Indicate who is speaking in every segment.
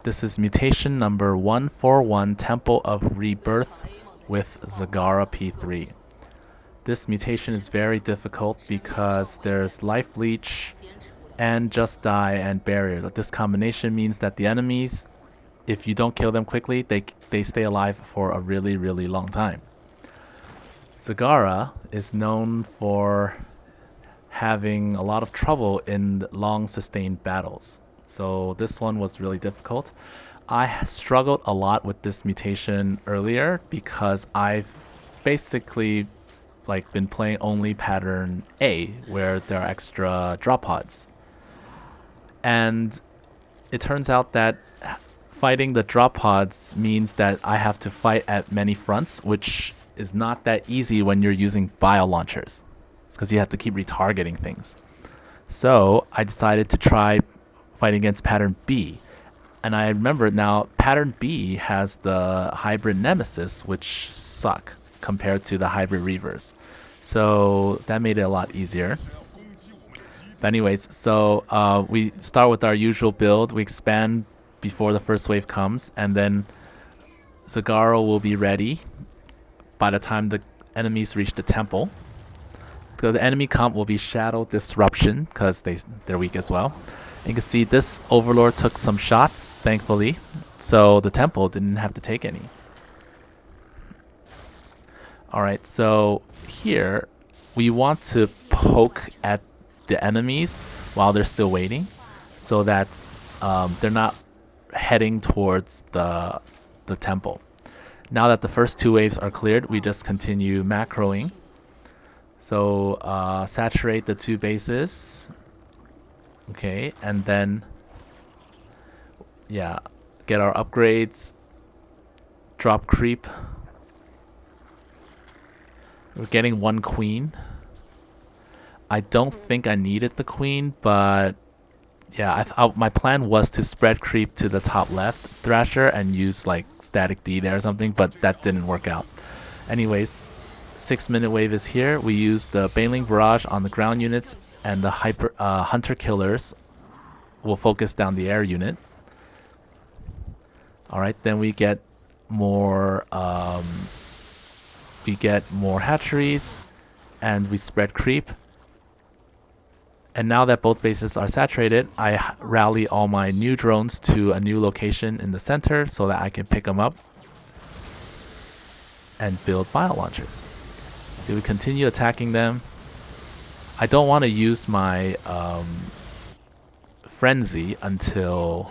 Speaker 1: This is mutation number 141, Temple of Rebirth with Zagara P3. This mutation is very difficult because there's Life Leech and Just Die and Barrier. This combination means that the enemies, if you don't kill them quickly, they stay alive for a really, really long time. Zagara is known for having a lot of trouble in long sustained battles. So this one was really difficult. I struggled a lot with this mutation earlier because I've basically been playing only pattern A, where there are extra drop pods. And it turns out that fighting the drop pods means that I have to fight at many fronts, which is not that easy when you're using bio launchers. It's because you have to keep retargeting things. So I decided to try fighting against pattern B. And I remember now pattern B has the hybrid nemesis, which suck compared to the hybrid reavers. So that made it a lot easier. But anyways, so we start with our usual build. We expand before the first wave comes, and then Zagara will be ready by the time the enemies reach the temple. So the enemy comp will be Shadow Disruption because they're weak as well. And you can see this Overlord took some shots, thankfully, so the temple didn't have to take any. Alright, so here we want to poke at the enemies while they're still waiting, so that they're not heading towards the temple. Now that the first two waves are cleared, we just continue macroing. So saturate the two bases. Okay, and then get our upgrades. Drop creep. We're getting one queen. I don't think I needed the queen, but yeah, my plan was to spread creep to the top left Thrasher and use like static D there or something, but that didn't work out. Anyways, 6-minute wave is here. We use the Baneling Barrage on the ground units, and the Hunter Killers will focus down the air unit. Alright, then we get more hatcheries, and we spread creep. And now that both bases are saturated, I rally all my new drones to a new location in the center so that I can pick them up and build bio launchers. So we continue attacking them. I don't want to use my frenzy until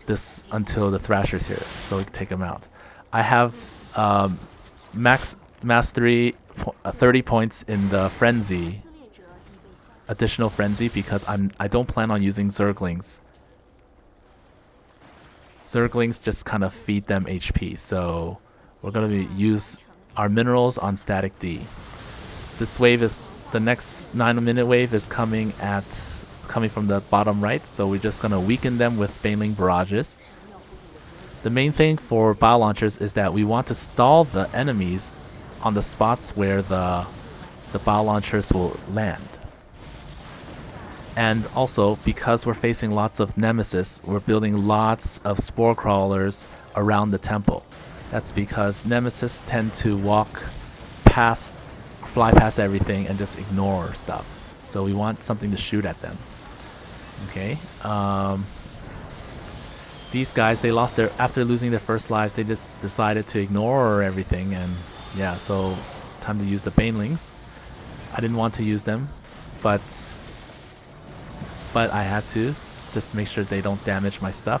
Speaker 1: the Thrasher's here, so we can take them out. I have max mastery 30 points in the frenzy, additional frenzy, because I don't plan on using Zerglings. Zerglings just kind of feed them HP, so we're gonna use our minerals on static D. This wave is the next 9-minute wave is coming from the bottom right, so we're just gonna weaken them with Baneling Barrages. The main thing for bio launchers is that we want to stall the enemies on the spots where the bio launchers will land. And also, because we're facing lots of nemesis, we're building lots of spore crawlers around the temple. That's because nemesis tend to fly past everything and just ignore stuff. So we want something to shoot at them. Okay. These guys, after losing their first lives, they just decided to ignore everything, and yeah, so time to use the Banelings. I didn't want to use them, but I had to, just make sure they don't damage my stuff.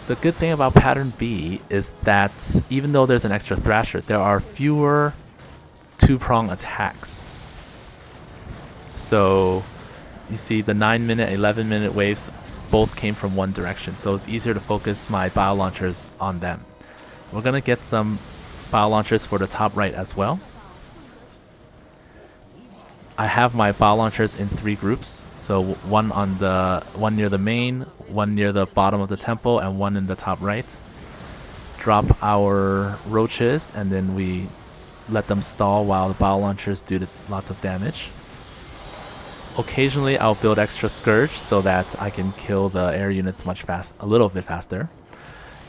Speaker 1: The good thing about pattern B is that even though there's an extra Thrasher, there are fewer two-prong attacks. So you see the 9-minute, 11-minute waves both came from one direction, so it's easier to focus my bio launchers on them. We're gonna get some bio launchers for the top right as well. I have my bio launchers in 3 groups, so one near the main, one near the bottom of the temple, and one in the top right. Drop our roaches, and then we let them stall while the bio launchers do lots of damage. occasionally I'll build extra Scourge so that I can kill the air units a little bit faster.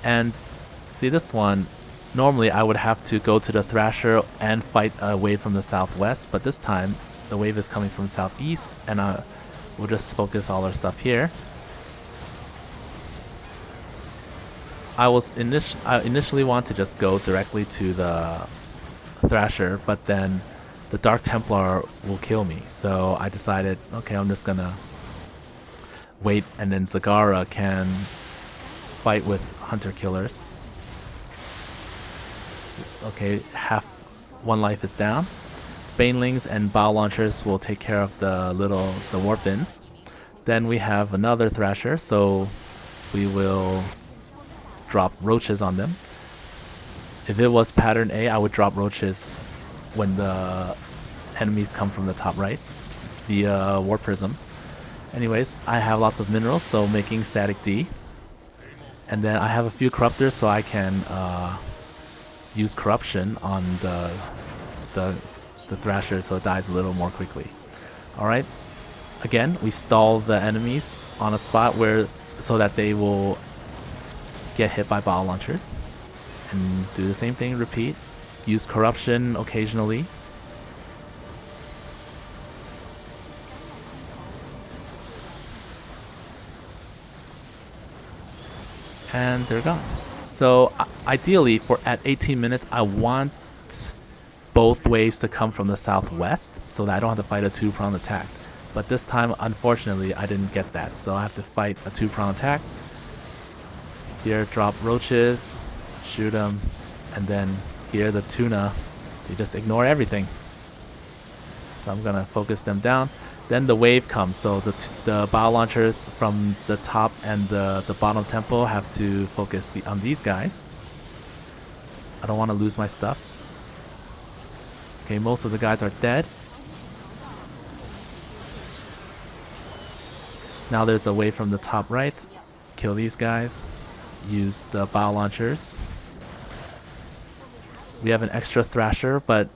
Speaker 1: And see this one, normally I would have to go to the Thrasher and fight a wave from the southwest, but this time the wave is coming from southeast, and we'll just focus all our stuff here. I initially want to just go directly to the Thrasher, but then the Dark Templar will kill me. So I decided, okay, I'm just gonna wait, and then Zagara can fight with Hunter Killers. Okay, one life is down. Banelings and Bow Launchers will take care of the warp bins. Then we have another Thrasher, so we will drop roaches on them. If it was pattern A, I would drop roaches when the enemies come from the top right, the warp prisms. Anyways, I have lots of minerals, so making static D. And then I have a few corruptors, so I can use corruption on the Thrasher so it dies a little more quickly. Alright, again, we stall the enemies on a spot so that they will get hit by Bow Launchers. And do the same thing, repeat. Use corruption occasionally. And they're gone. So ideally, at 18 minutes, I want both waves to come from the southwest so that I don't have to fight a two-pronged attack. But this time, unfortunately, I didn't get that. So I have to fight a two-pronged attack. Here, drop roaches, shoot them, and then here the tuna, they just ignore everything. So I'm gonna focus them down. Then the wave comes, so the Bow Launchers from the top and the bottom temple have to focus on these guys. I don't want to lose my stuff. Okay, most of the guys are dead. Now there's a wave from the top right. Kill these guys. Use the Bow Launchers. We have an extra Thrasher, but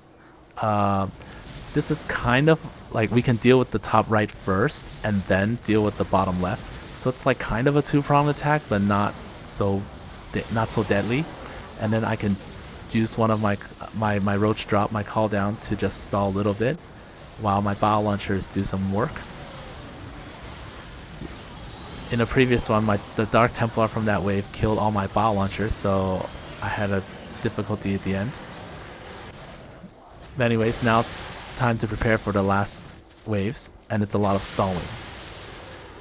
Speaker 1: this is kind of like we can deal with the top right first and then deal with the bottom left. So it's like kind of a two-pronged attack, but not so deadly. And then I can use one of my roach drop, my call down, to just stall a little bit while my Bow Launchers do some work. In a previous one, the Dark Templar from that wave killed all my Bow Launchers, so I had a difficulty at the end. But anyways, now it's time to prepare for the last waves, and it's a lot of stalling.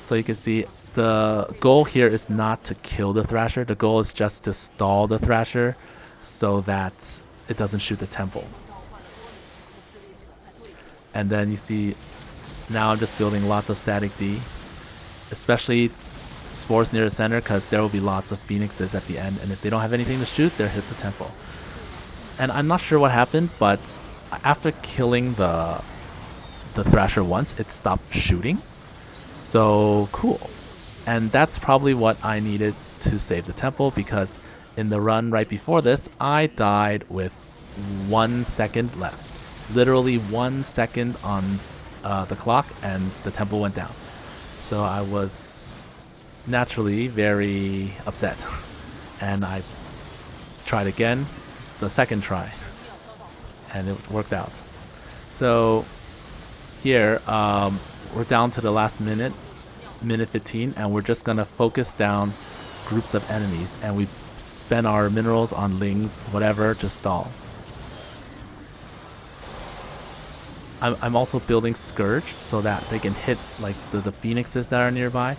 Speaker 1: So you can see the goal here is not to kill the Thrasher. The goal is just to stall the Thrasher so that it doesn't shoot the temple. And then you see now I'm just building lots of static D, especially spores near the center, because there will be lots of phoenixes at the end, and if they don't have anything to shoot, they'll hit the temple. And I'm not sure what happened, but after killing the Thrasher once, it stopped shooting. So cool. And that's probably what I needed to save the temple, because in the run right before this, I died with 1 second left. Literally 1 second on the clock, and the temple went down. So I was naturally very upset. And I tried again. It's the second try. And it worked out. So here, we're down to the last minute 15, and we're just gonna focus down groups of enemies, and we spend our minerals on lings, whatever, just stall. I'm also building Scourge so that they can hit like the phoenixes that are nearby,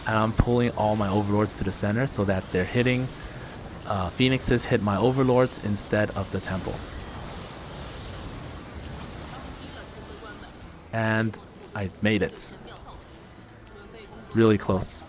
Speaker 1: I'm pulling all my overlords to the center so that they're hitting phoenixes hit my overlords instead of the temple. And I made it. Really close.